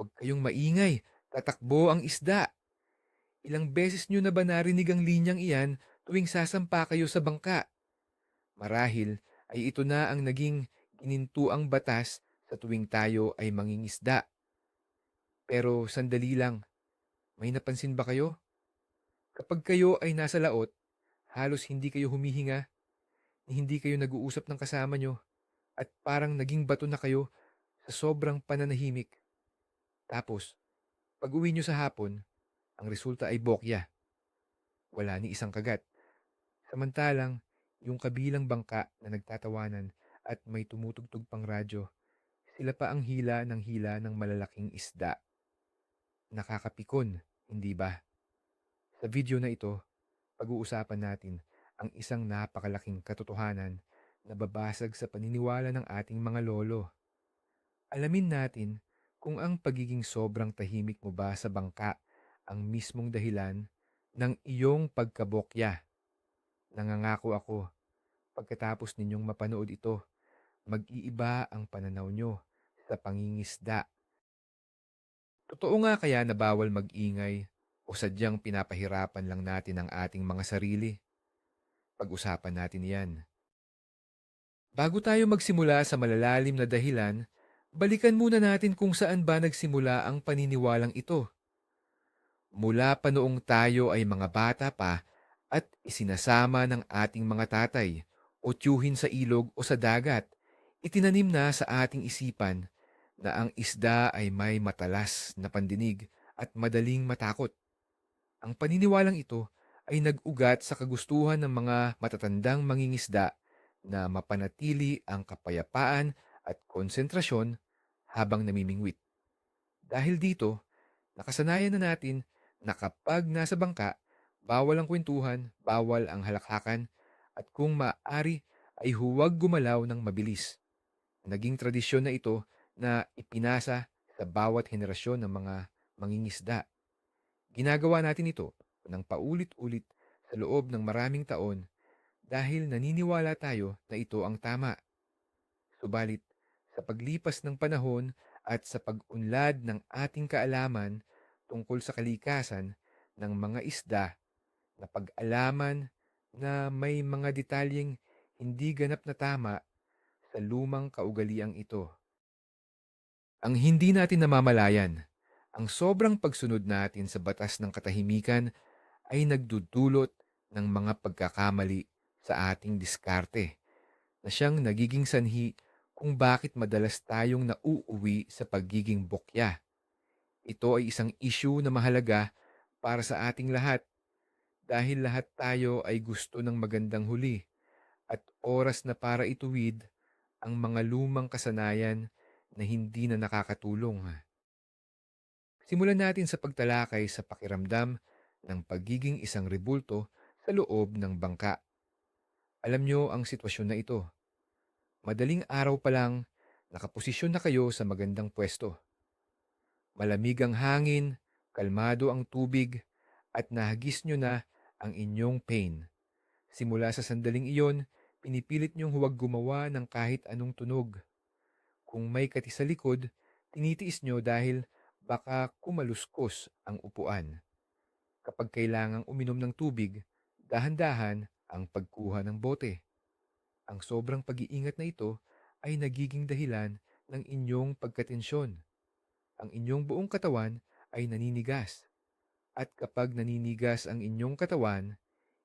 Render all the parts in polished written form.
Huwag kayong maingay, tatakbo ang isda. Ilang beses nyo na ba narinig ang linyang iyan tuwing sasampa kayo sa bangka? Marahil ay ito na ang naging ginintuang batas sa tuwing tayo ay mangingisda. Pero sandali lang, may napansin ba kayo? Kapag kayo ay nasa laot, halos hindi kayo humihinga, hindi kayo nag-uusap ng kasama nyo, at parang naging bato na kayo sa sobrang pananahimik. Tapos, pag uwi nyo sa hapon, ang resulta ay bokya. Wala ni isang kagat. Samantalang, yung kabilang bangka na nagtatawanan at may tumutugtog pang radyo, sila pa ang hila ng malalaking isda. Nakakapikon, hindi ba? Sa video na ito, pag-uusapan natin ang isang napakalaking katotohanan na babasag sa paniniwala ng ating mga lolo. Alamin natin kung ang pagiging sobrang tahimik mo ba sa bangka ang mismong dahilan ng iyong pagkabokya. Nangangako ako, pagkatapos ninyong mapanood ito, mag-iiba ang pananaw nyo sa pangingisda. Totoo nga kaya na bawal mag-ingay o sadyang pinapahirapan lang natin ang ating mga sarili? Pag-usapan natin yan. Bago tayo magsimula sa malalalim na dahilan, balikan muna natin kung saan ba nagsimula ang paniniwalang ito. Mula pa noong tayo ay mga bata pa at isinasama ng ating mga tatay o tiyuhin sa ilog o sa dagat, itinanim na sa ating isipan na ang isda ay may matalas na pandinig at madaling matakot. Ang paniniwalang ito ay nag-ugat sa kagustuhan ng mga matatandang mangingisda na mapanatili ang kapayapaan at konsentrasyon habang namimingwit. Dahil dito, nakasanayan na natin na kapag nasa bangka, bawal ang kwentuhan, bawal ang halakhakan, at kung maaari ay huwag gumalaw ng mabilis. Naging tradisyon na ito na ipinasa sa bawat henerasyon ng mga mangingisda. Ginagawa natin ito ng paulit-ulit sa loob ng maraming taon dahil naniniwala tayo na ito ang tama. Subalit, sa paglipas ng panahon at sa pag-unlad ng ating kaalaman tungkol sa kalikasan ng mga isda, na pag-alaman na may mga detalyeng hindi ganap na tama sa lumang kaugaliang ito. Ang hindi natin namamalayan, ang sobrang pagsunod natin sa batas ng katahimikan ay nagdudulot ng mga pagkakamali sa ating diskarte na siyang nagiging sanhi kung bakit madalas tayong nauuwi sa pagiging bokya. Ito ay isang issue na mahalaga para sa ating lahat dahil lahat tayo ay gusto ng magandang huli at oras na para ituwid ang mga lumang kasanayan na hindi na nakakatulong. Simulan natin sa pagtalakay sa pakiramdam ng pagiging isang rebulto sa loob ng bangka. Alam nyo ang sitwasyon na ito. Madaling araw pa lang, nakaposisyon na kayo sa magandang pwesto. Malamig ang hangin, kalmado ang tubig, at nahagis nyo na ang inyong pain. Simula sa sandaling iyon, pinipilit nyong huwag gumawa ng kahit anong tunog. Kung may kati sa likod, tinitiis nyo dahil baka kumaluskos ang upuan. Kapag kailangang uminom ng tubig, dahan-dahan ang pagkuha ng bote. Ang sobrang pag-iingat na ito ay nagiging dahilan ng inyong pagkatensyon. Ang inyong buong katawan ay naninigas. At kapag naninigas ang inyong katawan,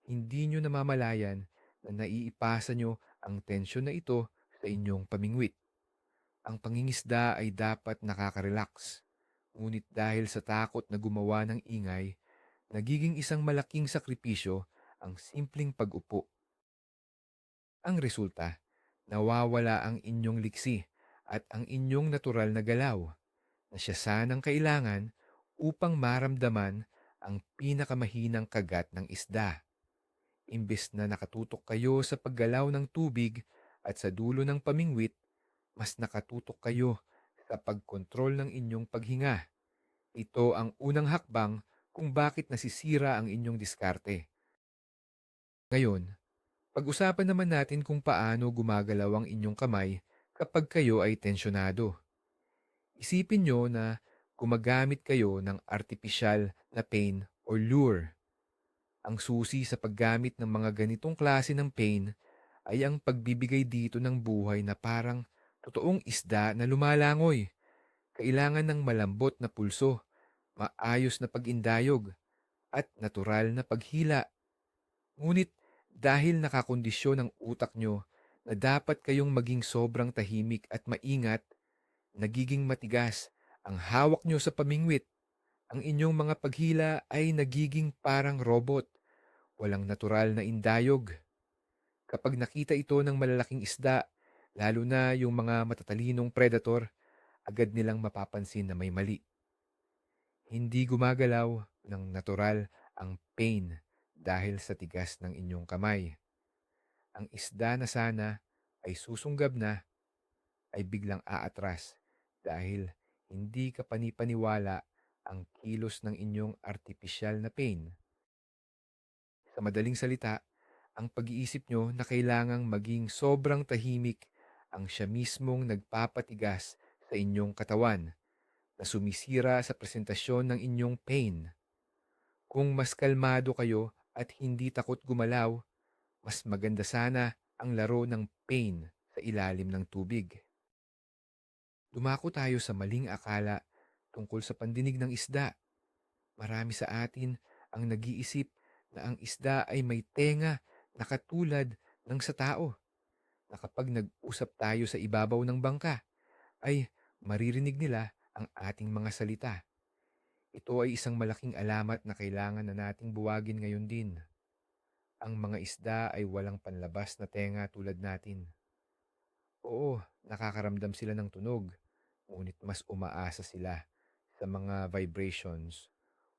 hindi nyo namamalayan na naiipasa nyo ang tensyon na ito sa inyong pamingwit. Ang pangingisda ay dapat nakaka-relax. Ngunit dahil sa takot na gumawa ng ingay, nagiging isang malaking sakripisyo ang simpleng pag-upo. Ang resulta, nawawala ang inyong liksi at ang inyong natural na galaw na siya sanang kailangan upang maramdaman ang pinakamahinang kagat ng isda. Imbes na nakatutok kayo sa paggalaw ng tubig at sa dulo ng pamingwit, mas nakatutok kayo sa pagkontrol ng inyong paghinga. Ito ang unang hakbang kung bakit nasisira ang inyong diskarte. Ngayon, pag-usapan naman natin kung paano gumagalaw ang inyong kamay kapag kayo ay tensyonado. Isipin nyo na gumagamit kayo ng artificial na pain or lure. Ang susi sa paggamit ng mga ganitong klase ng pain ay ang pagbibigay dito ng buhay na parang totoong isda na lumalangoy. Kailangan ng malambot na pulso, maayos na pag-indayog, at natural na paghila. Ngunit dahil nakakondisyon ang utak nyo na dapat kayong maging sobrang tahimik at maingat, nagiging matigas ang hawak nyo sa pamingwit. Ang inyong mga paghila ay nagiging parang robot, walang natural na indayog. Kapag nakita ito ng malalaking isda, lalo na yung mga matatalinong predator, agad nilang mapapansin na may mali. Hindi gumagalaw ng natural ang pain dahil sa tigas ng inyong kamay. Ang isda na sana ay susunggab na ay biglang aatras dahil hindi ka panipaniwala ang kilos ng inyong artificial na pain. Sa madaling salita, ang pag-iisip nyo na kailangang maging sobrang tahimik ang siya mismong nagpapatigas sa inyong katawan na sumisira sa presentasyon ng inyong pain. Kung mas kalmado kayo at hindi takot gumalaw, mas maganda sana ang laro ng pain sa ilalim ng tubig. Dumako tayo sa maling akala tungkol sa pandinig ng isda. Marami sa atin ang nag-iisip na ang isda ay may tenga na katulad ng sa tao, na kapag nag-usap tayo sa ibabaw ng bangka, ay maririnig nila ang ating mga salita. Ito ay isang malaking alamat na kailangan na nating buwagin ngayon din. Ang mga isda ay walang panlabas na tenga tulad natin. Oo, nakakaramdam sila ng tunog, ngunit mas umaasa sila sa mga vibrations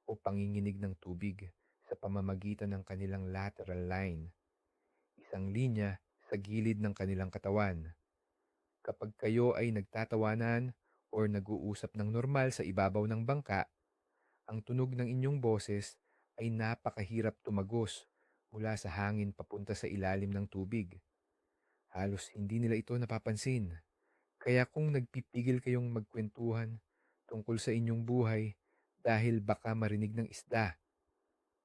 o panginginig ng tubig sa pamamagitan ng kanilang lateral line, isang linya sa gilid ng kanilang katawan. Kapag kayo ay nagtatawanan o nag-uusap ng normal sa ibabaw ng bangka, ang tunog ng inyong boses ay napakahirap tumagos mula sa hangin papunta sa ilalim ng tubig. Halos hindi nila ito napapansin. Kaya kung nagpipigil kayong magkwentuhan tungkol sa inyong buhay dahil baka marinig ng isda,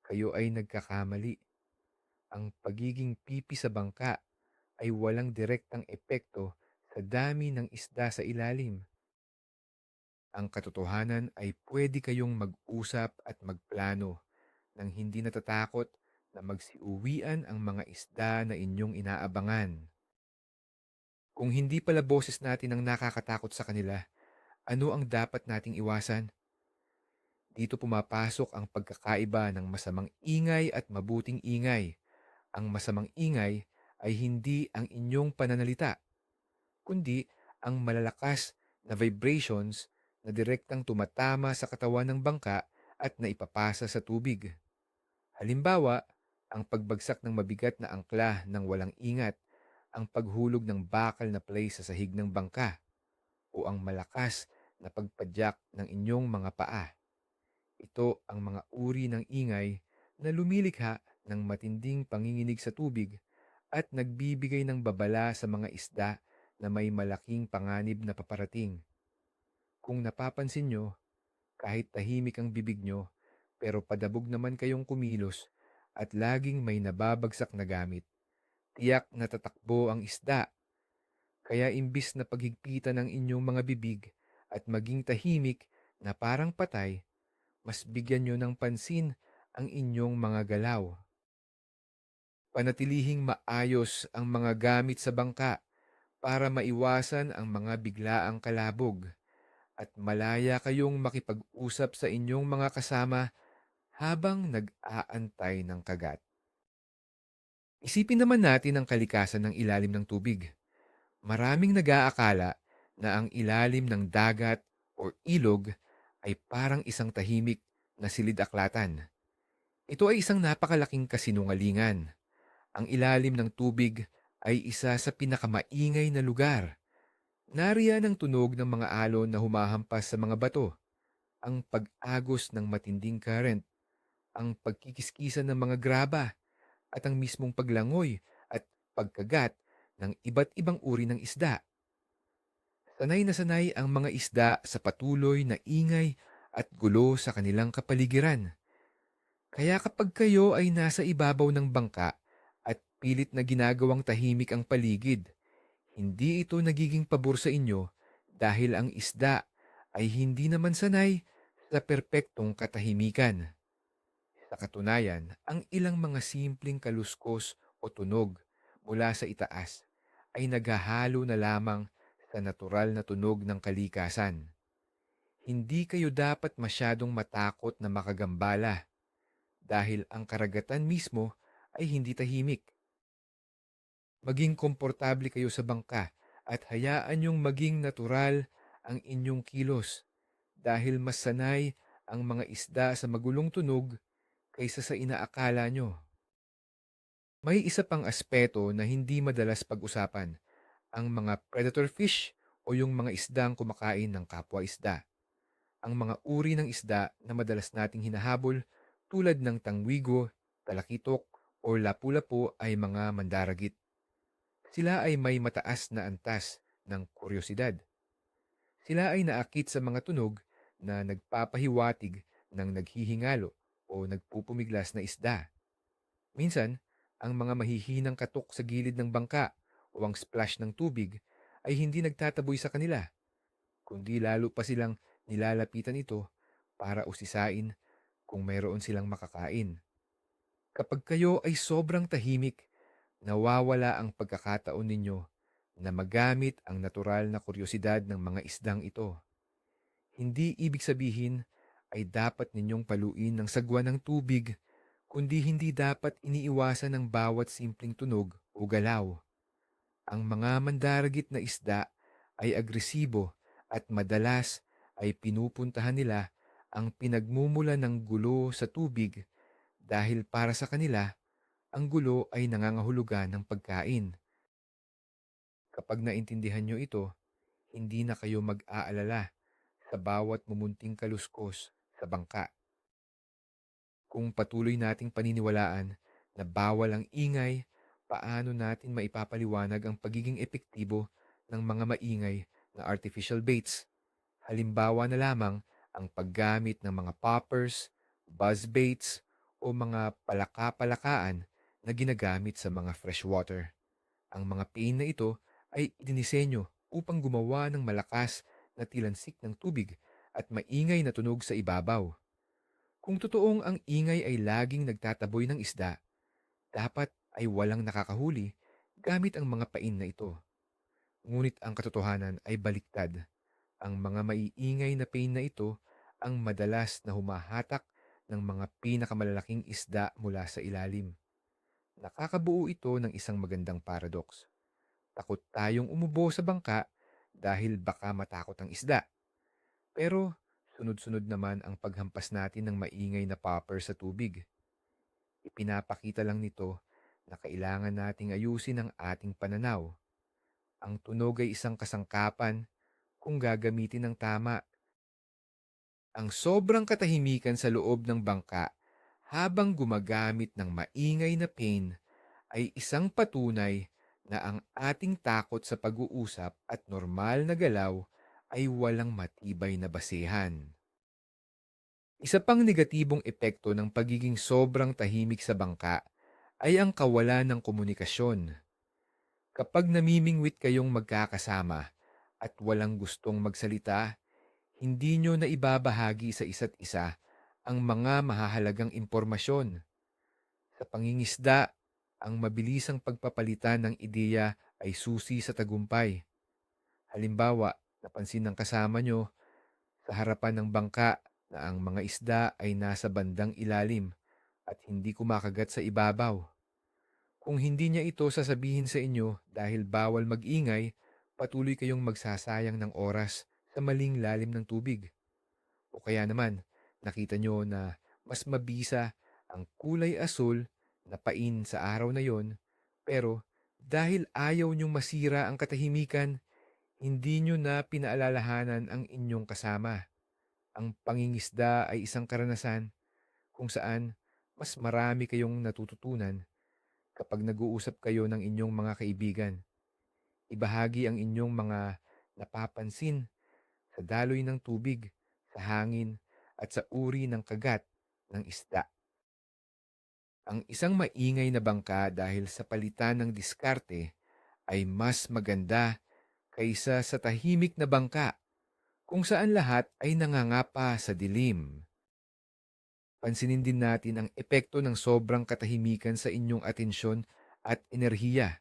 kayo ay nagkakamali. Ang pagiging pipi sa bangka ay walang direktang epekto sa dami ng isda sa ilalim. Ang katotohanan ay pwede kayong mag-usap at magplano nang hindi natatakot na magsiuwian ang mga isda na inyong inaabangan. Kung hindi pala boses natin ang nakakatakot sa kanila, ano ang dapat nating iwasan? Dito pumapasok ang pagkakaiba ng masamang ingay at mabuting ingay. Ang masamang ingay ay hindi ang inyong pananalita, kundi ang malalakas na vibrations na direktang tumatama sa katawan ng bangka at naipapasa sa tubig. Halimbawa, ang pagbagsak ng mabigat na angkla ng walang ingat, ang paghulog ng bakal na play sa sahig ng bangka, o ang malakas na pagpadyak ng inyong mga paa. Ito ang mga uri ng ingay na lumilikha ng matinding panginginig sa tubig at nagbibigay ng babala sa mga isda na may malaking panganib na paparating. Kung napapansin nyo, kahit tahimik ang bibig nyo, pero padabog naman kayong kumilos at laging may nababagsak na gamit, tiyak na tatakbo ang isda. Kaya imbis na paghigpitan ng inyong mga bibig at maging tahimik na parang patay, mas bigyan nyo ng pansin ang inyong mga galaw. Panatilihing maayos ang mga gamit sa bangka para maiwasan ang mga biglaang kalabog at malaya kayong makipag-usap sa inyong mga kasama habang nag-aantay ng kagat. Isipin naman natin ang kalikasan ng ilalim ng tubig. Maraming nag-aakala na ang ilalim ng dagat o ilog ay parang isang tahimik na silid-aklatan. Ito ay isang napakalaking kasinungalingan. Ang ilalim ng tubig ay isa sa pinakamaingay na lugar. Nariyan ang tunog ng mga alon na humahampas sa mga bato, ang pag-agos ng matinding current, ang pagkikiskisan ng mga graba, at ang mismong paglangoy at pagkagat ng iba't ibang uri ng isda. Sanay na sanay ang mga isda sa patuloy na ingay at gulo sa kanilang kapaligiran. Kaya kapag kayo ay nasa ibabaw ng bangka at pilit na ginagawang tahimik ang paligid, hindi ito nagiging pabor sa inyo dahil ang isda ay hindi naman sanay sa perpektong katahimikan. Sa katunayan, ang ilang mga simpleng kaluskos o tunog mula sa itaas ay naghahalo na lamang sa natural na tunog ng kalikasan. Hindi kayo dapat masyadong matakot na makagambala dahil ang karagatan mismo ay hindi tahimik. Maging komportable kayo sa bangka at hayaan yung maging natural ang inyong kilos dahil mas sanay ang mga isda sa magulong tunog kaysa sa inaakala nyo. May isa pang aspeto na hindi madalas pag-usapan, ang mga predator fish o yung mga isdang kumakain ng kapwa-isda. Ang mga uri ng isda na madalas nating hinahabol tulad ng tangwigo, talakitok, o lapu-lapu ay mga mandaragit. Sila ay may mataas na antas ng kuryosidad. Sila ay naakit sa mga tunog na nagpapahiwatig ng naghihingalo o nagpupumiglas na isda. Minsan, ang mga mahihinang katok sa gilid ng bangka o ang splash ng tubig ay hindi nagtataboy sa kanila, kundi lalo pa silang nilalapitan ito para usisain kung mayroon silang makakain. Kapag kayo ay sobrang tahimik, nawawala ang pagkakataon ninyo na magamit ang natural na kuryosidad ng mga isdang ito. Hindi ibig sabihin ay dapat ninyong paluin ng sagwa ng tubig, kundi hindi dapat iniiwasan ng bawat simpleng tunog o galaw. Ang mga mandaragit na isda ay agresibo at madalas ay pinupuntahan nila ang pinagmumula ng gulo sa tubig dahil para sa kanila, ang gulo ay nangangahulugan ng pagkain. Kapag naintindihan nyo ito, hindi na kayo mag-aalala sa bawat mumunting kaluskos sa bangka. Kung patuloy nating paniniwalaan na bawal ang ingay, paano natin maipapaliwanag ang pagiging epektibo ng mga maingay na artificial baits? Halimbawa na lamang ang paggamit ng mga poppers, buzz baits, o mga palaka-palakaan na ginagamit sa mga freshwater. Ang mga pain na ito ay idinisenyo upang gumawa ng malakas na tilansik ng tubig at maingay na tunog sa ibabaw. Kung totoong ang ingay ay laging nagtataboy ng isda, dapat ay walang nakakahuli gamit ang mga pain na ito. Ngunit ang katotohanan ay baliktad. Ang mga maiingay na pain na ito ang madalas na humahatak ng mga pinakamalalaking isda mula sa ilalim. Nakakabuo ito ng isang magandang paradox. Takot tayong umubo sa bangka dahil baka matakot ang isda. Pero sunod-sunod naman ang paghampas natin ng maingay na popper sa tubig. Ipinapakita lang nito na kailangan nating ayusin ang ating pananaw. Ang tunog ay isang kasangkapan kung gagamitin ng tama. Ang sobrang katahimikan sa loob ng bangka habang gumagamit ng maingay na pain ay isang patunay na ang ating takot sa pag-uusap at normal na galaw ay walang matibay na basehan. Isa pang negatibong epekto ng pagiging sobrang tahimik sa bangka ay ang kawalan ng komunikasyon. Kapag namimingwit kayong magkakasama at walang gustong magsalita, hindi nyo na ibabahagi sa isa't isa ang mga mahahalagang impormasyon. Sa pangingisda, ang mabilisang pagpapalitan ng ideya ay susi sa tagumpay. Halimbawa, napansin ng kasama nyo sa harapan ng bangka na ang mga isda ay nasa bandang ilalim at hindi kumakagat sa ibabaw. Kung hindi niya ito sasabihin sa inyo dahil bawal mag-ingay, patuloy kayong magsasayang ng oras sa maling lalim ng tubig. O kaya naman, nakita nyo na mas mabisa ang kulay asul na pain sa araw na yon, pero dahil ayaw nyong masira ang katahimikan, hindi nyo na pinaalalahanan ang inyong kasama. Ang pangingisda ay isang karanasan kung saan mas marami kayong natututunan kapag nag-uusap kayo ng inyong mga kaibigan. Ibahagi ang inyong mga napapansin sa daloy ng tubig, sa hangin, at sa uri ng kagat ng isda. Ang isang maingay na bangka dahil sa palitan ng diskarte ay mas maganda kaysa sa tahimik na bangka kung saan lahat ay nangangapa sa dilim. Pansinin din natin ang epekto ng sobrang katahimikan sa inyong atensyon at enerhiya.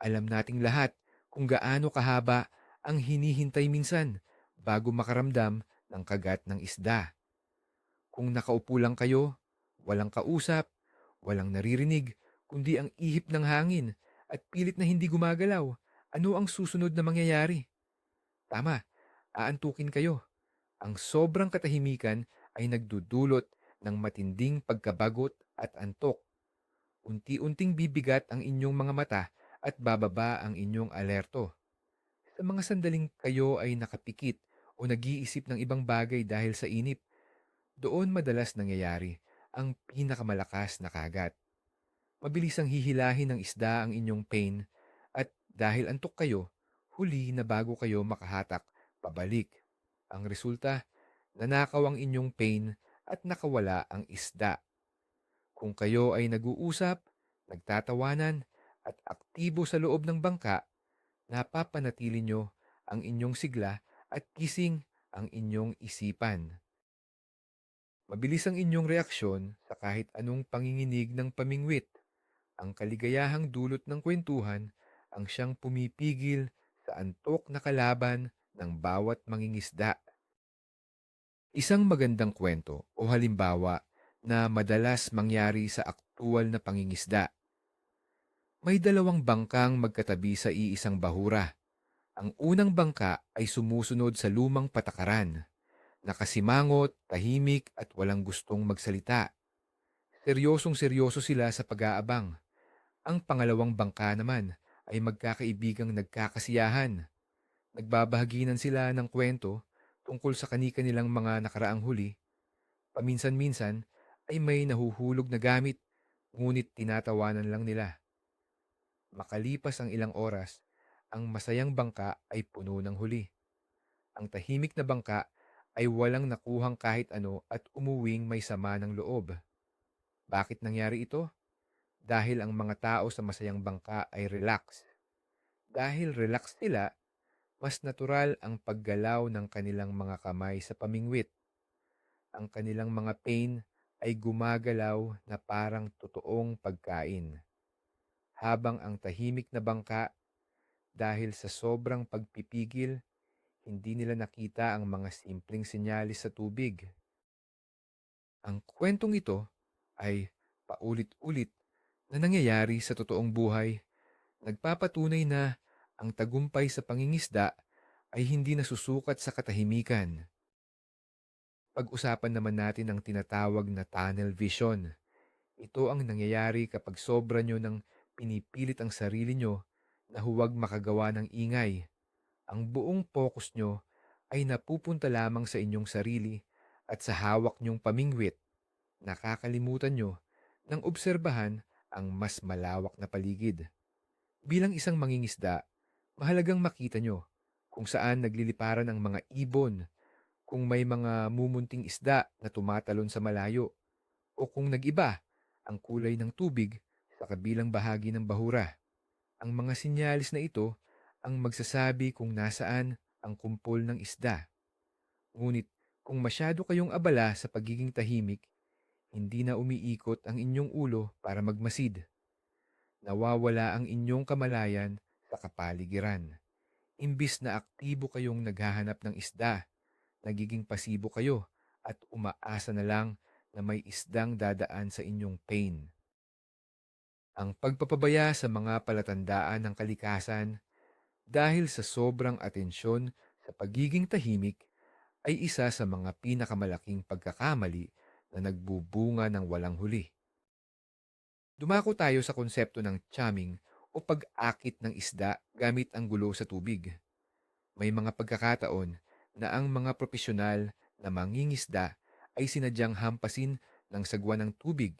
Alam nating lahat kung gaano kahaba ang hinihintay minsan bago makaramdam ng kagat ng isda. Kung nakaupo lang kayo, walang kausap, walang naririnig, kundi ang ihip ng hangin at pilit na hindi gumagalaw, ano ang susunod na mangyayari? Tama, aantukin kayo. Ang sobrang katahimikan ay nagdudulot ng matinding pagkabagot at antok. Unti-unting bibigat ang inyong mga mata at bababa ang inyong alerto. Sa mga sandaling kayo ay nakapikit o nag-iisip ng ibang bagay dahil sa inip, doon madalas nangyayari ang pinakamalakas na kagat. Mabilis ang hihilahin ng isda ang inyong pain at dahil antok kayo, huli na bago kayo makahatak pabalik. Ang resulta, nanakaw ang inyong pain at nakawala ang isda. Kung kayo ay nag-uusap, nagtatawanan, at aktibo sa loob ng bangka, napapanatili nyo ang inyong sigla at gising ang inyong isipan. Mabilis ang inyong reaksyon sa kahit anong panginginig ng pamingwit. Ang kaligayahang dulot ng kwentuhan ang siyang pumipigil sa antok na kalaban ng bawat mangingisda. Isang magandang kwento o halimbawa na madalas mangyari sa aktual na pangingisda. May dalawang bangkang magkatabi sa iisang bahura. Ang unang bangka ay sumusunod sa lumang patakaran. Nakasimangot, tahimik at walang gustong magsalita. Seryosong-seryoso sila sa pag-aabang. Ang pangalawang bangka naman ay magkakaibigang nagkakasiyahan. Nagbabahaginan sila ng kwento tungkol sa kani-kanilang mga nakaraang huli. Paminsan-minsan ay may nahuhulog na gamit, ngunit tinatawanan lang nila. Makalipas ang ilang oras, ang masayang bangka ay puno ng huli. Ang tahimik na bangka ay walang nakuhang kahit ano at umuwing may sama ng loob. Bakit nangyari ito? Dahil ang mga tao sa masayang bangka ay relax. Dahil relax sila, mas natural ang paggalaw ng kanilang mga kamay sa pamingwit. Ang kanilang mga pain ay gumagalaw na parang totoong pagkain. Habang ang tahimik na bangka, dahil sa sobrang pagpipigil, hindi nila nakita ang mga simpleng senyalis sa tubig. Ang kwentong ito ay paulit-ulit na nangyayari sa totoong buhay, nagpapatunay na ang tagumpay sa pangingisda ay hindi nasusukat sa katahimikan. Pag-usapan naman natin ang tinatawag na tunnel vision. Ito ang nangyayari kapag sobra nyo ng pinipilit ang sarili nyo na huwag makagawa ng ingay. Ang buong focus nyo ay napupunta lamang sa inyong sarili at sa hawak nyong pamingwit. Nakakalimutan nyo ng obserbahan ang mas malawak na paligid. Bilang isang mangingisda, mahalagang makita nyo kung saan nagliliparan ang mga ibon, kung may mga mumunting isda na tumatalon sa malayo, o kung nag-iba ang kulay ng tubig sa kabilang bahagi ng bahura. Ang mga sinyalis na ito ang magsasabi kung nasaan ang kumpol ng isda. Ngunit kung masyado kayong abala sa pagiging tahimik, hindi na umiikot ang inyong ulo para magmasid. Nawawala ang inyong kamalayan sa kapaligiran. Imbis na aktibo kayong naghahanap ng isda, nagiging pasibo kayo at umaasa na lang na may isdang dadaan sa inyong pain. Ang pagpapabaya sa mga palatandaan ng kalikasan dahil sa sobrang atensyon sa pagiging tahimik ay isa sa mga pinakamalaking pagkakamali na nagbubunga ng walang huli. Dumako tayo sa konsepto ng chamming o pag-akit ng isda gamit ang gulo sa tubig. May mga pagkakataon na ang mga profesional na mangingisda ay sinadyang hampasin ng sagwa ng tubig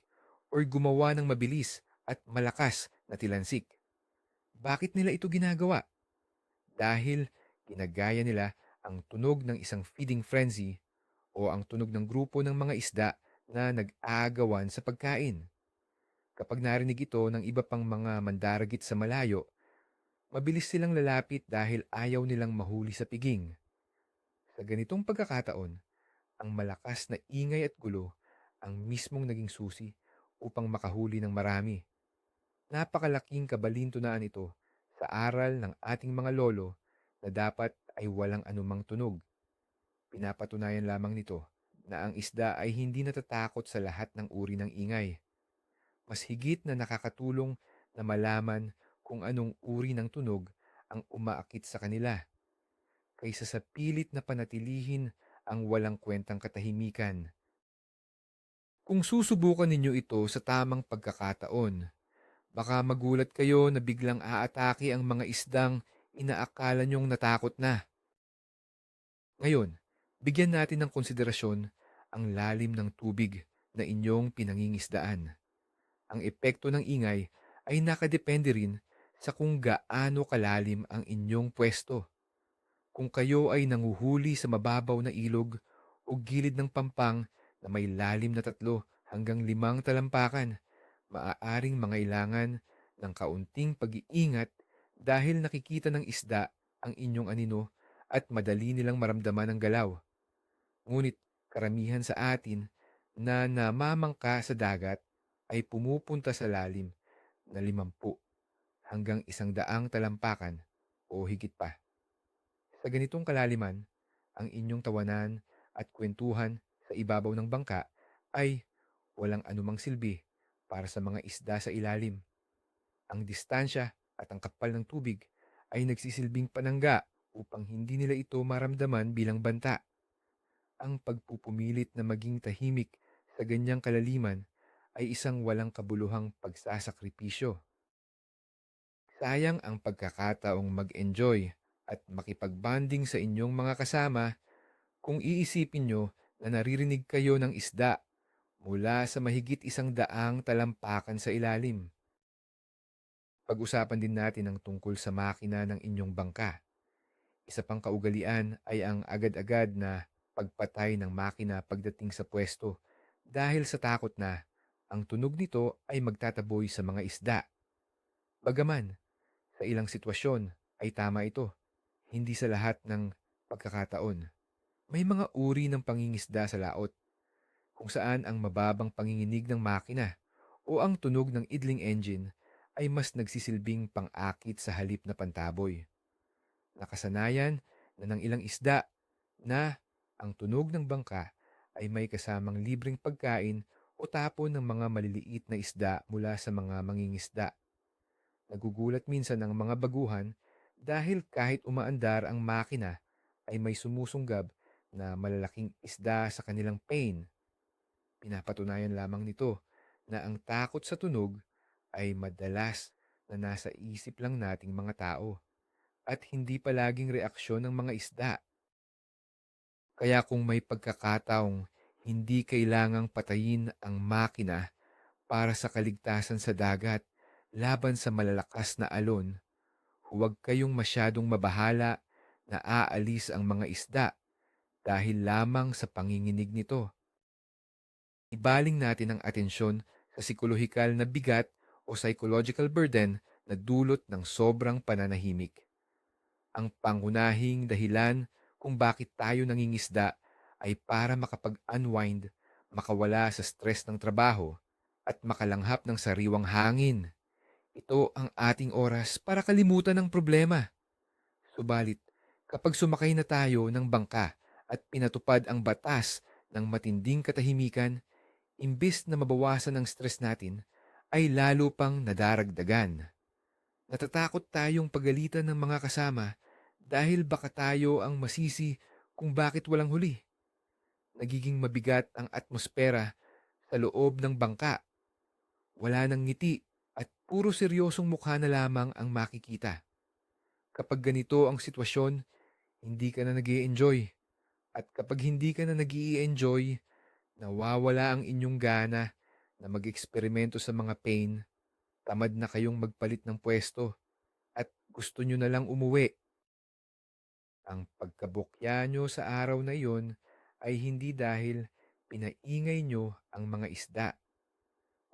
o gumawa ng mabilis at malakas na tilansik. Bakit nila ito ginagawa? Dahil Ginagaya nila ang tunog ng isang feeding frenzy o ang tunog ng grupo ng mga isda na nag-aagawan sa pagkain. Kapag narinig ito ng iba pang mga mandaragit sa malayo, mabilis silang lalapit dahil ayaw nilang mahuli sa piging. Sa ganitong pagkakataon, ang malakas na ingay at gulo ang mismong naging susi upang makahuli ng marami. Napakalaking kabalintunaan ito sa aral ng ating mga lolo na dapat ay walang anumang tunog. Pinapatunayan lamang nito na ang isda ay hindi natatakot sa lahat ng uri ng ingay. Mas higit na nakakatulong na malaman kung anong uri ng tunog ang umaakit sa kanila kaysa sa pilit na panatilihin ang walang kwentang katahimikan. Kung susubukan ninyo ito sa tamang pagkakataon, baka magulat kayo na biglang aatake ang mga isdang inaakala nyong natakot na. Ngayon, bigyan natin ng konsiderasyon ang lalim ng tubig na inyong pinangingisdaan. Ang epekto ng ingay ay nakadepende rin sa kung gaano kalalim ang inyong pwesto. Kung kayo ay nanguhuli sa mababaw na ilog o gilid ng pampang na may lalim na 3 hanggang 5 talampakan, maaaring mangailangan ng kaunting pag-iingat dahil nakikita ng isda ang inyong anino at madali nilang maramdaman ang galaw. Ngunit karamihan sa atin na namamangka sa dagat ay pumupunta sa lalim na 50 hanggang 100 talampakan o higit pa. Sa ganitong kalaliman, ang inyong tawanan at kwentuhan sa ibabaw ng bangka ay walang anumang silbi para sa mga isda sa ilalim. Ang distansya at ang kapal ng tubig ay nagsisilbing panangga upang hindi nila ito maramdaman bilang banta. Ang pagpupumilit na maging tahimik sa ganyang kalaliman ay isang walang kabuluhang pagsasakripisyo. Sayang ang pagkakataong mag-enjoy at makipag-bonding sa inyong mga kasama kung iisipin nyo na naririnig kayo ng isda mula sa mahigit 100 talampakan sa ilalim. Pag-usapan din natin ang tungkol sa makina ng inyong bangka. Isa pang kaugalian ay ang agad-agad na pagpatay ng makina pagdating sa pwesto dahil sa takot na ang tunog nito ay magtataboy sa mga isda. Bagaman, sa ilang sitwasyon ay tama ito, hindi sa lahat ng pagkakataon. May mga uri ng pangingisda sa laot kung saan ang mababang panginginig ng makina o ang tunog ng idling engine ay mas nagsisilbing pang-akit sa halip na pantaboy. Nakasanayan na ng ilang isda na ang tunog ng bangka ay may kasamang libreng pagkain o tapon ng mga maliliit na isda mula sa mga mangingisda. Nagugulat minsan ang mga baguhan dahil kahit umaandar ang makina ay may sumusunggab na malalaking isda sa kanilang pain. Pinapatunayan lamang nito na ang takot sa tunog ay madalas na nasa isip lang nating mga tao at hindi palaging reaksyon ng mga isda. Kaya kung may pagkakataong hindi kailangang patayin ang makina para sa kaligtasan sa dagat laban sa malalakas na alon, huwag kayong masyadong mabahala na aalis ang mga isda dahil lamang sa panginginig nito. Ibaling natin ang atensyon sa psikolohikal na bigat o psychological burden na dulot ng sobrang pananahimik. Ang pangunahing dahilan kung bakit tayo nangingisda ay para makapag-unwind, makawala sa stress ng trabaho, at makalanghap ng sariwang hangin. Ito ang ating oras para kalimutan ng problema. Subalit, kapag sumakay na tayo ng bangka at pinatupad ang batas ng matinding katahimikan, imbis na mabawasan ang stress natin, ay lalo pang nadaragdagan. Natatakot tayong pagalitan ng mga kasama dahil baka tayo ang masisi kung bakit walang huli. Nagiging mabigat ang atmosfera sa loob ng bangka. Wala nang ngiti at puro seryosong mukha na lamang ang makikita. Kapag ganito ang sitwasyon, hindi ka na nag-i-enjoy. At kapag hindi ka na nag enjoy nawawala ang inyong gana na mag-eksperimento sa mga pain, tamad na kayong magpalit ng pwesto, at gusto nyo na lang umuwi. Ang pagkabukya nyo sa araw na iyon ay hindi dahil pinaingay nyo ang mga isda,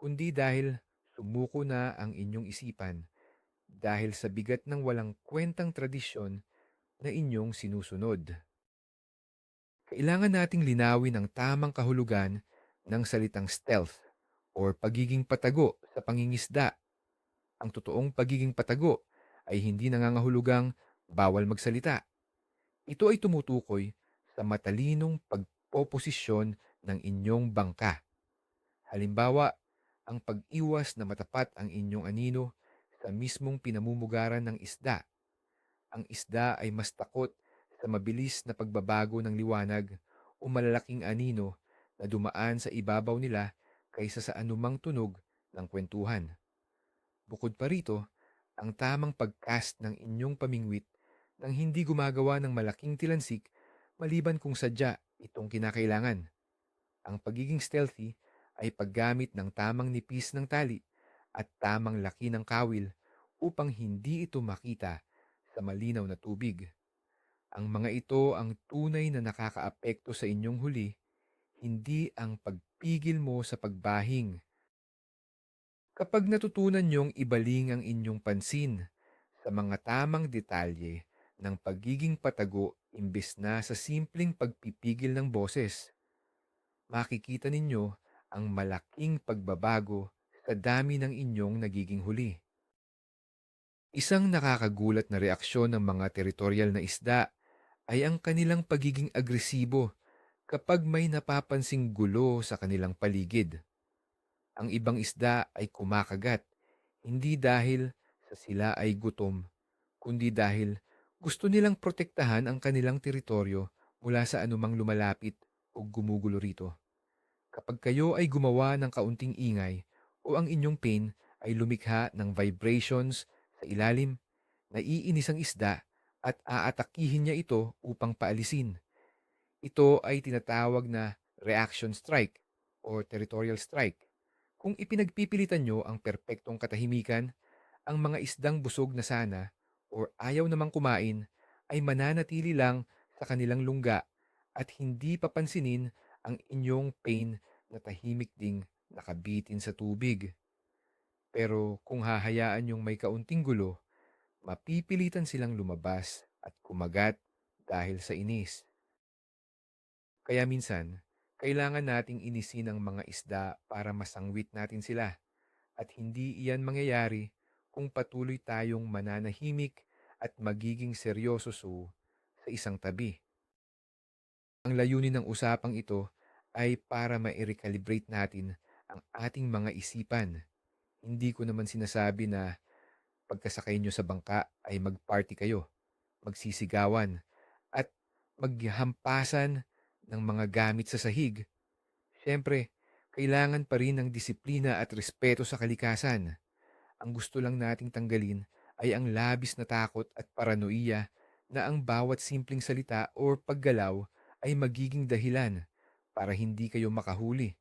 kundi dahil sumuko na ang inyong isipan dahil sa bigat ng walang kwentang tradisyon na inyong sinusunod. Kailangan nating linawin ang tamang kahulugan ng salitang stealth or pagiging patago sa pangingisda. Ang totoong pagiging patago ay hindi nangangahulugang bawal magsalita. Ito ay tumutukoy sa matalinong pagpoposisyon ng inyong bangka. Halimbawa, ang pag-iwas na matapat ang inyong anino sa mismong pinamumugaran ng isda. Ang isda ay mas takot sa mabilis na pagbabago ng liwanag o malalaking anino na dumaan sa ibabaw nila kaysa sa anumang tunog ng kwentuhan. Bukod pa rito, ang tamang pagcast ng inyong pamingwit nang hindi gumagawa ng malaking tilansik maliban kung sadya itong kinakailangan. Ang pagiging stealthy ay paggamit ng tamang nipis ng tali at tamang laki ng kawil upang hindi ito makita sa malinaw na tubig. Ang mga ito ang tunay na nakakaapekto sa inyong huli, hindi ang pagpigil mo sa pagbahing. Kapag natutunan niyong ibaling ang inyong pansin sa mga tamang detalye ng pagiging patago imbes na sa simpleng pagpipigil ng boses, makikita ninyo ang malaking pagbabago sa dami ng inyong nagiging huli. Isang nakakagulat na reaksyon ng mga teritorial na isda ay ang kanilang pagiging agresibo kapag may napapansing gulo sa kanilang paligid. Ang ibang isda ay kumakagat, hindi dahil sa sila ay gutom, kundi dahil gusto nilang protektahan ang kanilang teritoryo mula sa anumang lumalapit o gumugulo rito. Kapag kayo ay gumawa ng kaunting ingay o ang inyong pain ay lumikha ng vibrations sa ilalim, naiinis ang isda at aatakihin niya ito upang paalisin. Ito ay tinatawag na reaction strike or territorial strike. Kung ipinagpipilitan nyo ang perpektong katahimikan, ang mga isdang busog na sana or ayaw namang kumain ay mananatili lang sa kanilang lungga at hindi papansinin ang inyong pain na tahimik ding nakabitin sa tubig. Pero kung hahayaan yung may kaunting gulo, mapipilitan silang lumabas at kumagat dahil sa inis. Kaya minsan, kailangan nating inisin ang mga isda para masangwit natin sila at hindi iyan mangyayari kung patuloy tayong mananahimik at magiging seryoso sa isang tabi. Ang layunin ng usapang ito ay para ma-recalibrate natin ang ating mga isipan. Hindi ko naman sinasabi na pagkasakay nyo sa bangka ay mag-party kayo, magsisigawan, at maghampasan ng mga gamit sa sahig. Siyempre, kailangan pa rin ng disiplina at respeto sa kalikasan. Ang gusto lang nating tanggalin ay ang labis na takot at paranoia na ang bawat simpleng salita o paggalaw ay magiging dahilan para hindi kayo makahuli.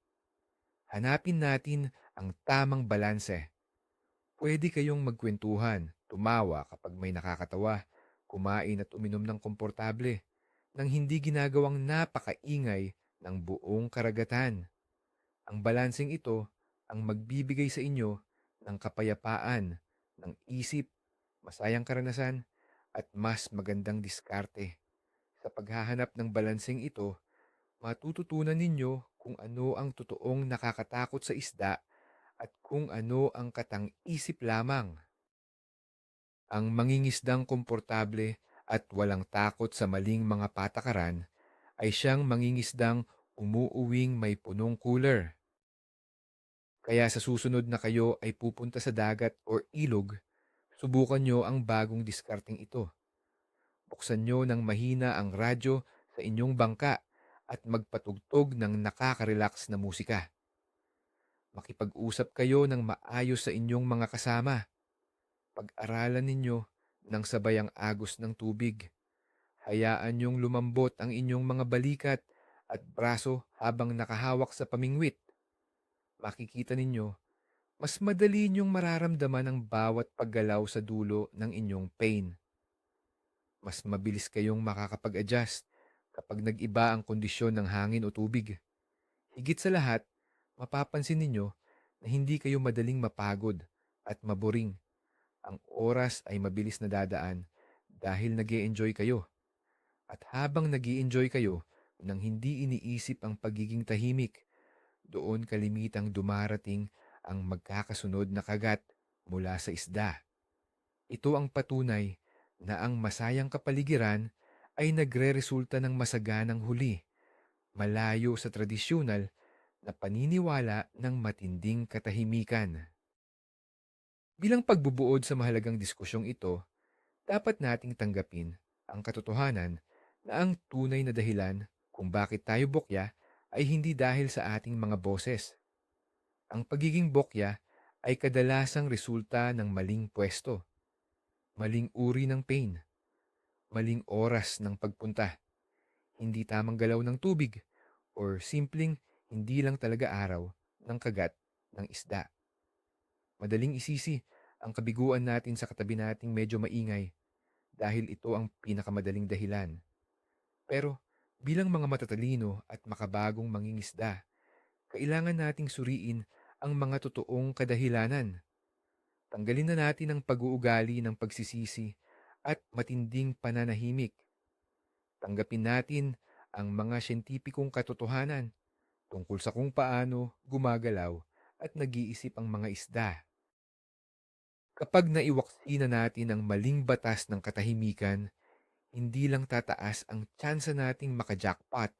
Hanapin natin ang tamang balanse. Pwede kayong magkwentuhan, tumawa kapag may nakakatawa, kumain at uminom ng komportable, nang hindi ginagawang napakaingay ng buong karagatan. Ang balanseng ito ang magbibigay sa inyo ng kapayapaan, ng isip, masayang karanasan, at mas magandang diskarte. Sa paghahanap ng balanseng ito, matututunan ninyo kung ano ang totoong nakakatakot sa isda at kung ano ang katang-isip lamang. Ang mangingisdang komportable at walang takot sa maling mga patakaran ay siyang mangingisdang umuuwing may punong cooler. Kaya sa susunod na kayo ay pupunta sa dagat or ilog, subukan nyo ang bagong diskarteng ito. Buksan nyo ng mahina ang radyo sa inyong bangka at magpatugtog ng nakaka-relax na musika. Makipag-usap kayo ng maayos sa inyong mga kasama. Pag-aralan ninyo ng sabayang agos ng tubig. Hayaan niyong lumambot ang inyong mga balikat at braso habang nakahawak sa pamingwit. Makikita ninyo, mas madali niyong mararamdaman ang bawat paggalaw sa dulo ng inyong pain. mas mabilis kayong makakapag-adjust kapag nag-iba ang kondisyon ng hangin o tubig. Higit sa lahat, mapapansin ninyo na hindi kayo madaling mapagod at maboring. Ang oras ay mabilis na dadaan dahil nag enjoy kayo. At habang nag enjoy kayo nang hindi iniisip ang pagiging tahimik, doon kalimitang dumarating ang magkakasunod na kagat mula sa isda. Ito ang patunay na ang masayang kapaligiran ay nagreresulta ng masaganang huli, malayo sa tradisyonal na paniniwala ng matinding katahimikan. Bilang pagbubuod sa mahalagang diskusyong ito, dapat nating tanggapin ang katotohanan na ang tunay na dahilan kung bakit tayo bokya ay hindi dahil sa ating mga boses. Ang pagiging bokya ay kadalasang resulta ng maling pwesto, maling uri ng pain, maling oras ng pagpunta, hindi tamang galaw ng tubig, or simpleng hindi lang talaga araw ng kagat ng isda. Madaling isisi ang kabiguan natin sa katabi nating medyo maingay dahil ito ang pinakamadaling dahilan. Pero bilang mga matatalino at makabagong mangingisda, kailangan nating suriin ang mga totoong kadahilanan. Tanggalin na natin ang pag-uugali ng pagsisisi at matinding pananahimik. Tanggapin natin ang mga siyentipikong katotohanan tungkol sa kung paano gumagalaw at nag-iisip ang mga isda. Kapag naiwaksi na natin ang maling batas ng katahimikan, hindi lang tataas ang tsansa nating makajackpot,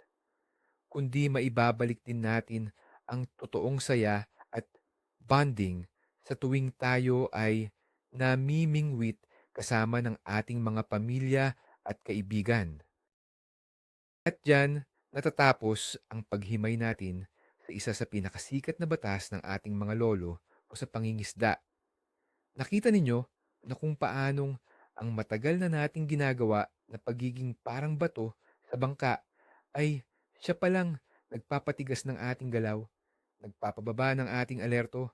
kundi maibabalik din natin ang totoong saya at bonding sa tuwing tayo ay namimingwit kasama ng ating mga pamilya at kaibigan. At diyan natatapos ang paghimay natin sa isa sa pinakasikat na batas ng ating mga lolo o sa pangingisda. Nakita ninyo na kung paanong ang matagal na nating ginagawa na pagiging parang bato sa bangka ay siya palang nagpapatigas ng ating galaw, nagpapababa ng ating alerto,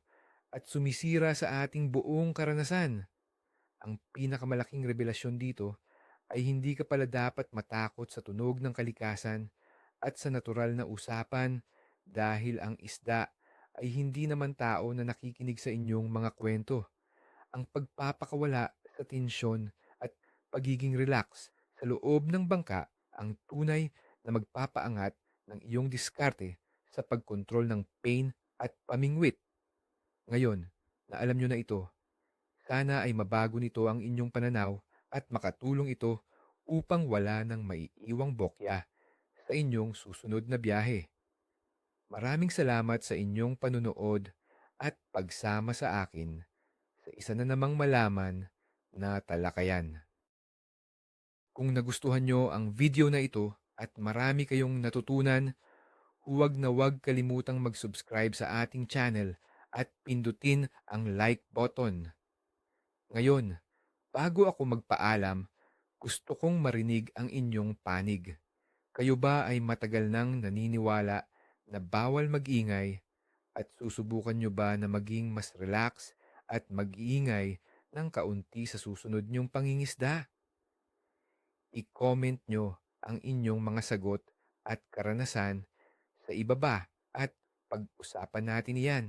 at sumisira sa ating buong karanasan. Ang pinakamalaking revelasyon dito ay hindi ka pala dapat matakot sa tunog ng kalikasan at sa natural na usapan dahil ang isda ay hindi naman tao na nakikinig sa inyong mga kwento. Ang pagpapakawala sa tensyon at pagiging relax sa loob ng bangka ang tunay na magpapaangat ng iyong diskarte sa pagkontrol ng pain at pamingwit. Ngayon, na alam nyo na ito, sana ay mabago nito ang inyong pananaw at makatulong ito upang wala nang maiiwang bokya sa inyong susunod na biyahe. Maraming salamat sa inyong panunood at pagsama sa akin sa isa na namang malaman na talakayan. Kung nagustuhan nyo ang video na ito at marami kayong natutunan, huwag kalimutang mag-subscribe sa ating channel at pindutin ang like button. Ngayon, bago ako magpaalam, gusto kong marinig ang inyong panig. Kayo ba ay matagal nang naniniwala na bawal mag-ingay at susubukan nyo ba na maging mas relax at mag-iingay ng kaunti sa susunod nyong pangingisda? I-comment nyo ang inyong mga sagot at karanasan sa ibaba at pag-usapan natin iyan.